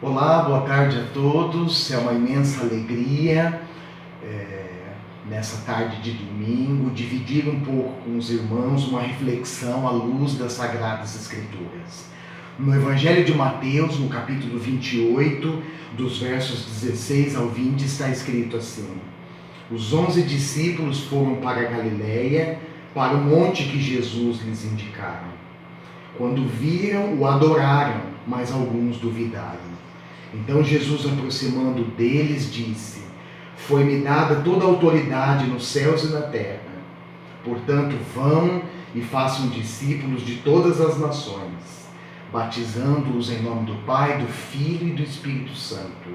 Olá, boa tarde a todos. É uma imensa alegria nessa tarde de domingo dividir um pouco com os irmãos uma reflexão à luz das Sagradas Escrituras. No Evangelho de Mateus, no capítulo 28, dos versos 16 ao 20, está escrito assim: Os 11 discípulos foram para a Galileia, para o monte que Jesus lhes indicara. Quando viram, o adoraram, mas alguns duvidaram. Então Jesus, aproximando deles, disse: Foi-me dada toda a autoridade nos céus e na terra. Portanto, vão e façam discípulos de todas as nações, batizando-os em nome do Pai, do Filho e do Espírito Santo,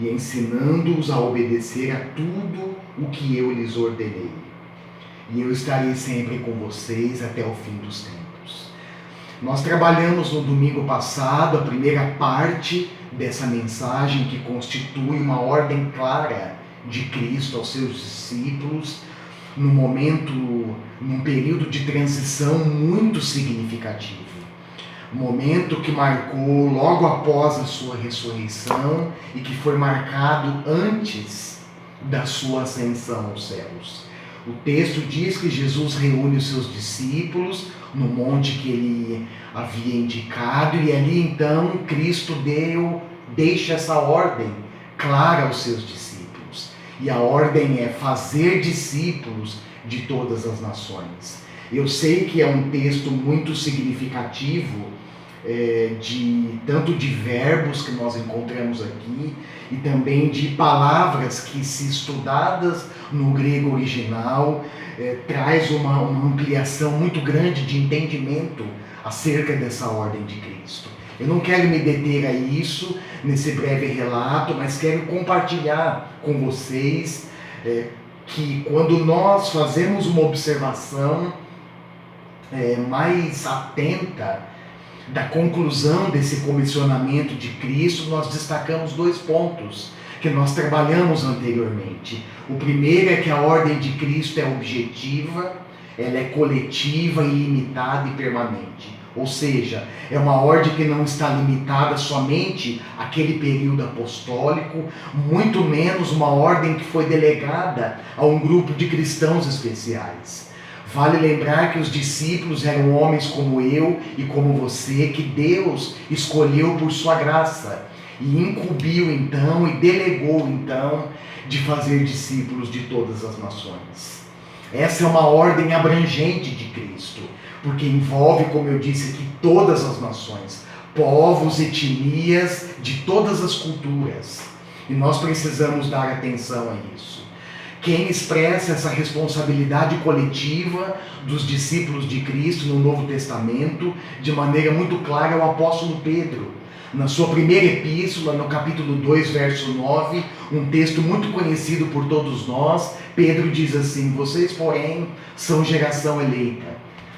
e ensinando-os a obedecer a tudo o que eu lhes ordenei. E eu estarei sempre com vocês até o fim dos tempos. Nós trabalhamos no domingo passado a primeira parte dessa mensagem que constitui uma ordem clara de Cristo aos seus discípulos num período de transição muito significativo. Momento que marcou logo após a sua ressurreição e que foi marcado antes da sua ascensão aos céus. O texto diz que Jesus reúne os seus discípulos no monte que ele havia indicado, e ali então Cristo deixa essa ordem clara aos seus discípulos. E a ordem é fazer discípulos de todas as nações. Eu sei que é um texto muito significativo, tanto de verbos que nós encontramos aqui e também de palavras que, se estudadas no grego original, traz uma ampliação muito grande de entendimento acerca dessa ordem de Cristo. Eu não quero me deter a isso nesse breve relato, mas quero compartilhar com vocês que quando nós fazemos uma observação mais atenta da conclusão desse comissionamento de Cristo, nós destacamos 2 pontos que nós trabalhamos anteriormente. O primeiro é que a ordem de Cristo é objetiva, ela é coletiva, ilimitada e permanente. Ou seja, é uma ordem que não está limitada somente àquele período apostólico, muito menos uma ordem que foi delegada a um grupo de cristãos especiais. Vale lembrar que os discípulos eram homens como eu e como você, que Deus escolheu por sua graça e incumbiu então e delegou então de fazer discípulos de todas as nações. Essa é uma ordem abrangente de Cristo, porque envolve, como eu disse aqui, todas as nações, povos, etnias, de todas as culturas. E nós precisamos dar atenção a isso. Quem expressa essa responsabilidade coletiva dos discípulos de Cristo no Novo Testamento, de maneira muito clara, é o apóstolo Pedro. Na sua primeira epístola, no capítulo 2, verso 9, um texto muito conhecido por todos nós, Pedro diz assim: Vocês, porém, são geração eleita,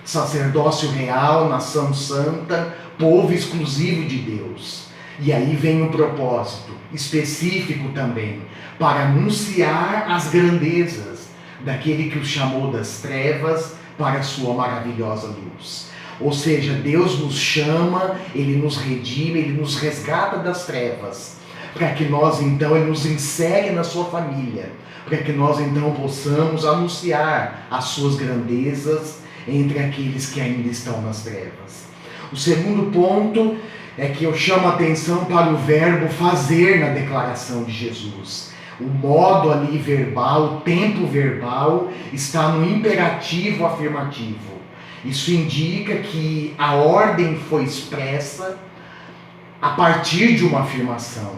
sacerdócio real, nação santa, povo exclusivo de Deus. E aí vem um propósito específico também, para anunciar as grandezas daquele que os chamou das trevas para a sua maravilhosa luz. Ou seja, Deus nos chama, Ele nos redime, Ele nos resgata das trevas, para que nós então, Ele nos insere na sua família, para que nós então possamos anunciar as suas grandezas entre aqueles que ainda estão nas trevas. O segundo ponto é que eu chamo a atenção para o verbo fazer na declaração de Jesus. O modo ali verbal, o tempo verbal, está no imperativo afirmativo. Isso indica que a ordem foi expressa a partir de uma afirmação.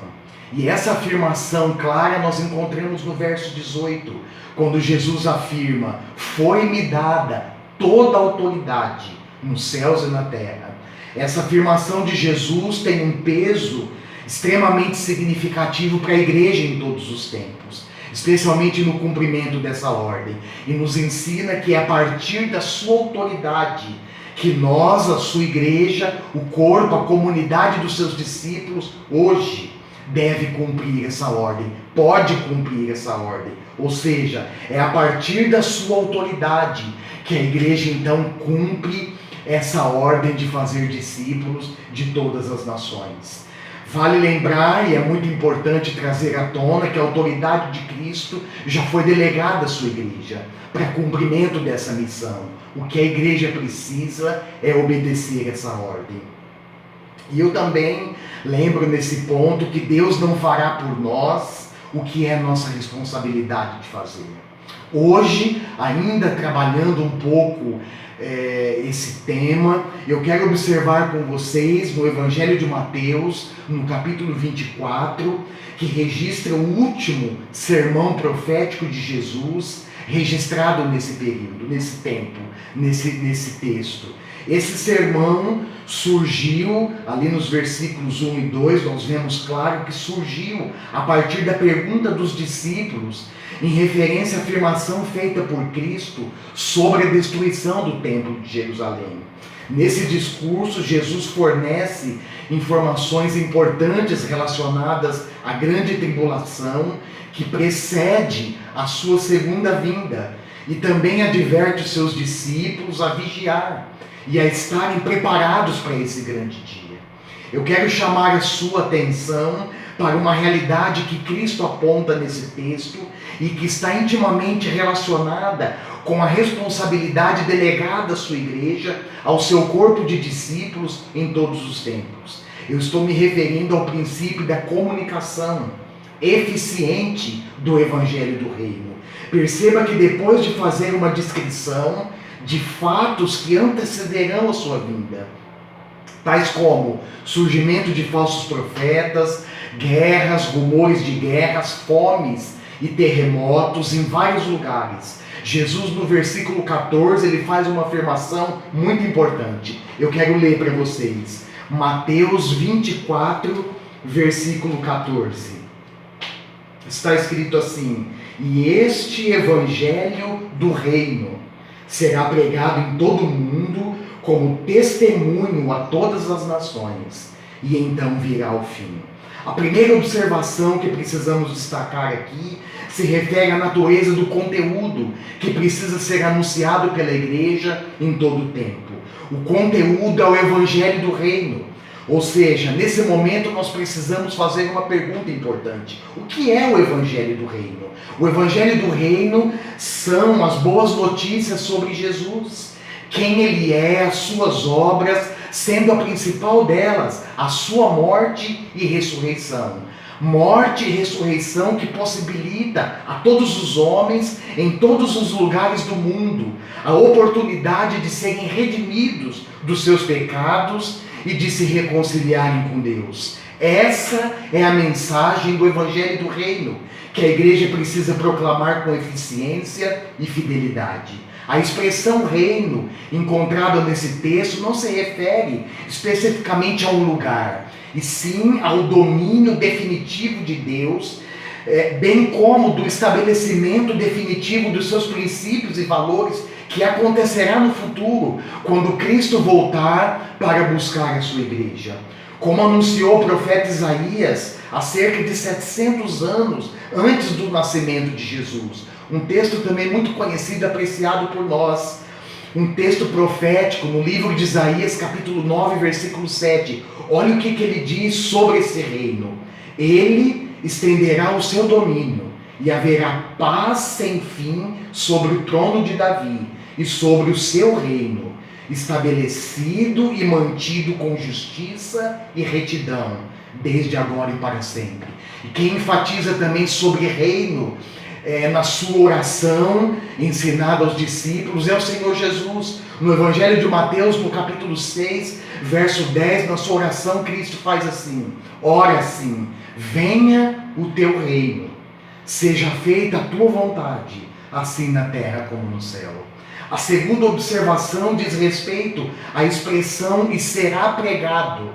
E essa afirmação clara nós encontramos no verso 18, quando Jesus afirma: Foi-me dada toda a autoridade nos céus e na terra. Essa afirmação de Jesus tem um peso extremamente significativo para a igreja em todos os tempos, especialmente no cumprimento dessa ordem, e nos ensina que é a partir da sua autoridade que nós, a sua igreja, o corpo, a comunidade dos seus discípulos, hoje deve cumprir essa ordem, pode cumprir essa ordem. Ou seja, é a partir da sua autoridade que a igreja então cumpre essa ordem de fazer discípulos de todas as nações. Vale lembrar, e é muito importante trazer à tona, que a autoridade de Cristo já foi delegada à sua igreja para cumprimento dessa missão. O que a igreja precisa é obedecer essa ordem. E eu também lembro nesse ponto que Deus não fará por nós o que é nossa responsabilidade de fazer. Hoje, ainda trabalhando um pouco esse tema, eu quero observar com vocês no Evangelho de Mateus, no capítulo 24, que registra o último sermão profético de Jesus, registrado nesse período, nesse tempo, nesse texto. Esse sermão surgiu, ali nos versículos 1 e 2, nós vemos claro que surgiu a partir da pergunta dos discípulos, em referência à afirmação feita por Cristo sobre a destruição do templo de Jerusalém. Nesse discurso, Jesus fornece informações importantes relacionadas à grande tribulação que precede a sua segunda vinda, e também adverte os seus discípulos a vigiar e a estarem preparados para esse grande dia. Eu quero chamar a sua atenção para uma realidade que Cristo aponta nesse texto e que está intimamente relacionada com a responsabilidade delegada à sua igreja, ao seu corpo de discípulos em todos os tempos. Eu estou me referindo ao princípio da comunicação eficiente do Evangelho do Reino. Perceba que depois de fazer uma descrição de fatos que antecederão a sua vinda, tais como surgimento de falsos profetas, guerras, rumores de guerras, fomes e terremotos em vários lugares. Jesus, no versículo 14, ele faz uma afirmação muito importante. Eu quero ler para vocês. Mateus 24, versículo 14. Está escrito assim: e este evangelho do reino será pregado em todo o mundo como testemunho a todas as nações, e então virá o fim. A primeira observação que precisamos destacar aqui se refere à natureza do conteúdo que precisa ser anunciado pela igreja em todo o tempo. O conteúdo é o evangelho do reino. Ou seja, nesse momento nós precisamos fazer uma pergunta importante. O que é o Evangelho do Reino? O Evangelho do Reino são as boas notícias sobre Jesus, quem Ele é, as suas obras, sendo a principal delas a sua morte e ressurreição. Morte e ressurreição que possibilita a todos os homens, em todos os lugares do mundo, a oportunidade de serem redimidos dos seus pecados e de se reconciliarem com Deus. Essa é a mensagem do Evangelho do Reino, que a igreja precisa proclamar com eficiência e fidelidade. A expressão reino, encontrada nesse texto, não se refere especificamente a um lugar, e sim ao domínio definitivo de Deus, bem como do estabelecimento definitivo dos seus princípios e valores, que acontecerá no futuro, quando Cristo voltar para buscar a sua igreja. Como anunciou o profeta Isaías há cerca de 700 anos antes do nascimento de Jesus. Um texto também muito conhecido e apreciado por nós. Um texto profético no livro de Isaías, capítulo 9, versículo 7. Olha o que ele diz sobre esse reino. Ele estenderá o seu domínio e haverá paz sem fim sobre o trono de Davi e sobre o seu reino, estabelecido e mantido com justiça e retidão, desde agora e para sempre. E quem enfatiza também sobre reino, na sua oração ensinada aos discípulos, é o Senhor Jesus. No Evangelho de Mateus, no capítulo 6, verso 10, na sua oração, Cristo faz assim: ora assim, venha o teu reino, seja feita a tua vontade, assim na terra como no céu. A segunda observação diz respeito à expressão "e será pregado".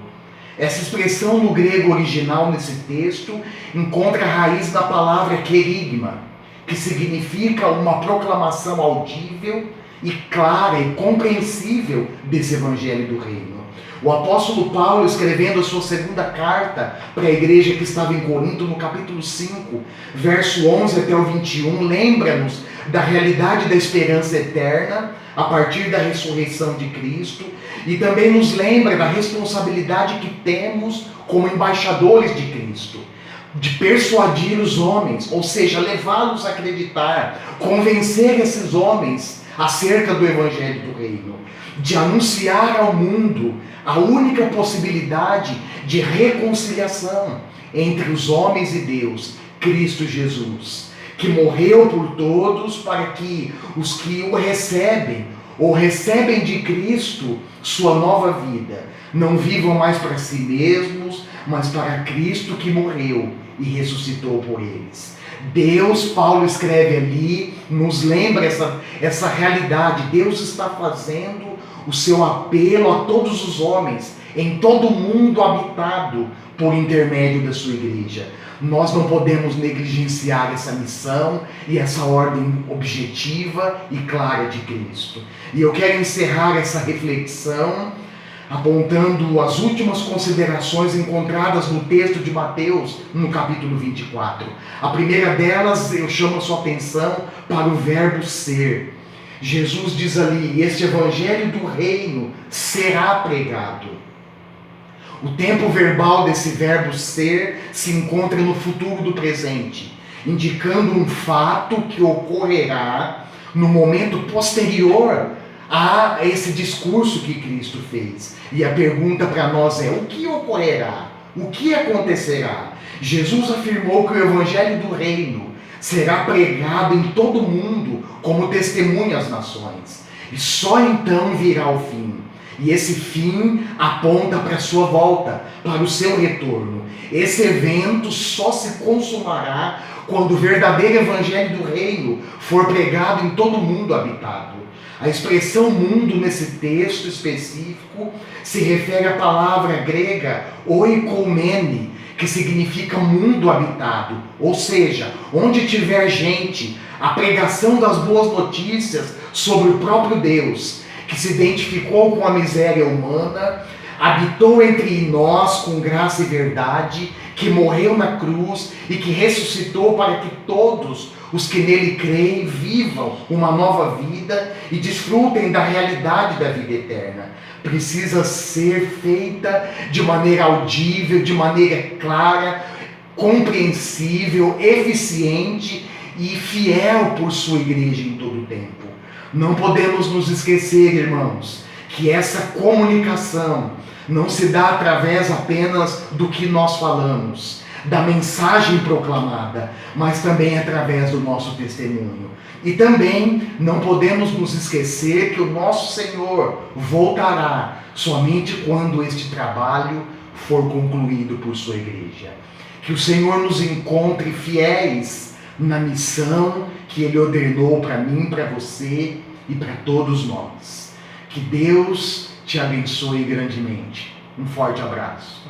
Essa expressão no grego original nesse texto encontra a raiz da palavra querigma, que significa uma proclamação audível e clara e compreensível desse evangelho do reino. O apóstolo Paulo, escrevendo a sua segunda carta para a igreja que estava em Corinto, no capítulo 5, verso 11 até o 21, lembra-nos da realidade da esperança eterna a partir da ressurreição de Cristo, e também nos lembra da responsabilidade que temos como embaixadores de Cristo, de persuadir os homens, ou seja, levá-los a acreditar, convencer esses homens acerca do Evangelho do Reino, de anunciar ao mundo a única possibilidade de reconciliação entre os homens e Deus, Cristo Jesus, que morreu por todos para que os que o recebem, ou recebem de Cristo sua nova vida, não vivam mais para si mesmos, mas para Cristo que morreu e ressuscitou por eles. Deus, Paulo escreve ali, nos lembra essa realidade. Deus está fazendo o seu apelo a todos os homens, em todo o mundo habitado por intermédio da sua igreja. Nós não podemos negligenciar essa missão e essa ordem objetiva e clara de Cristo. E eu quero encerrar essa reflexão apontando as últimas considerações encontradas no texto de Mateus, no capítulo 24. A primeira delas, eu chamo a sua atenção para o verbo ser. Jesus diz ali: este evangelho do reino será pregado. O tempo verbal desse verbo ser se encontra no futuro do presente, indicando um fato que ocorrerá no momento posterior a esse discurso que Cristo fez. E a pergunta para nós é: o que ocorrerá? O que acontecerá? Jesus afirmou que o evangelho do reino será pregado em todo o mundo como testemunha às nações. E só então virá o fim. E esse fim aponta para a sua volta, para o seu retorno. Esse evento só se consumará quando o verdadeiro evangelho do reino for pregado em todo o mundo habitado. A expressão mundo nesse texto específico se refere à palavra grega oikoumene, que significa mundo habitado, ou seja, onde tiver gente, a pregação das boas notícias sobre o próprio Deus, que se identificou com a miséria humana, habitou entre nós com graça e verdade, que morreu na cruz e que ressuscitou para que todos os que nele creem vivam uma nova vida e desfrutem da realidade da vida eterna. Precisa ser feita de maneira audível, de maneira clara, compreensível, eficiente e fiel por sua igreja em todo o tempo. Não podemos nos esquecer, irmãos, que essa comunicação não se dá através apenas do que nós falamos, da mensagem proclamada, mas também através do nosso testemunho. E também não podemos nos esquecer que o nosso Senhor voltará somente quando este trabalho for concluído por sua igreja. Que o Senhor nos encontre fiéis na missão que Ele ordenou para mim, para você e para todos nós. Que Deus te abençoe grandemente. Um forte abraço.